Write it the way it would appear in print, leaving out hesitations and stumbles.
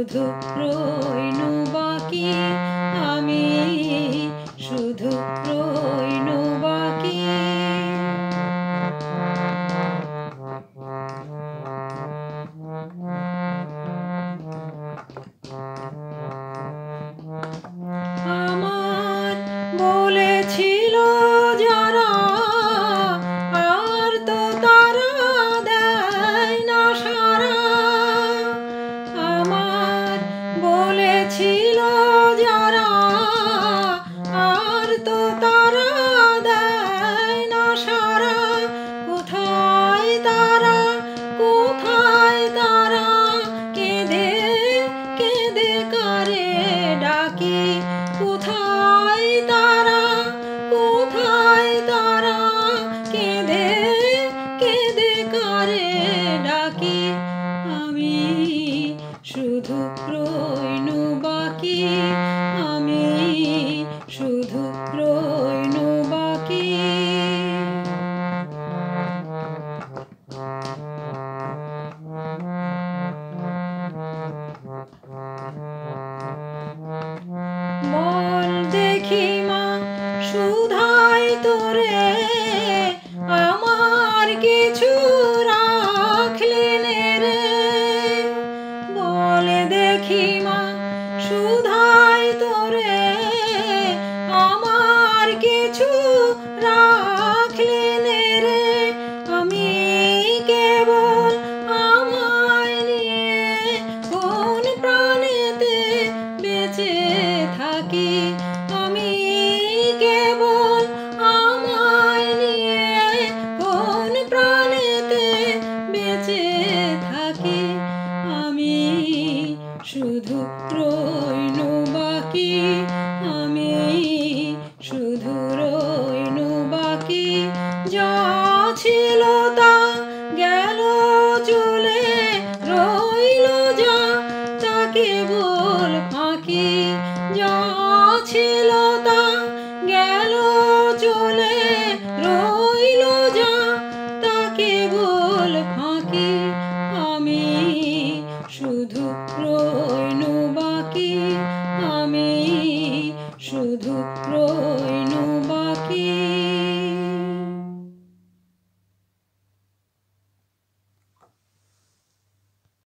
শুধু রইনু বাকি, আমি শুধু রইনু বাকি। আমার বলেছিল যারা, আর তো তারা দেয় না সাড়া। আমার বলেছিল যারা, আর তো তারা দেয় না সাড়া। কোথায় তারা, কোথায় তারা, কেঁদে কেঁদে কারে ডাকি। কোথায় তারা, কোথায় তারা, কেঁদে কেঁদে কারে ডাকি। আমি শুধু রইনু বাকি, আমি শুধু রইনু বাকি। বল দেখি মা সুধাই তোরে, আমার কিছু রাখলি নে রে। বল দেখি মা সুধাই তোরে, আমার কিছু রাখলি নে রে। আমি কেবল আমায় নিয়ে কোন প্রাণেতে বেঁচে থাকি। আমি কেবল আমায় নিয়ে কোন প্রাণেতে বেঁচে থাকি। আমি শুধু রইনু বাকি, আমি শুধু রইনু বাকি। যা ছিল তা গেল চলে, রইল যা তাকে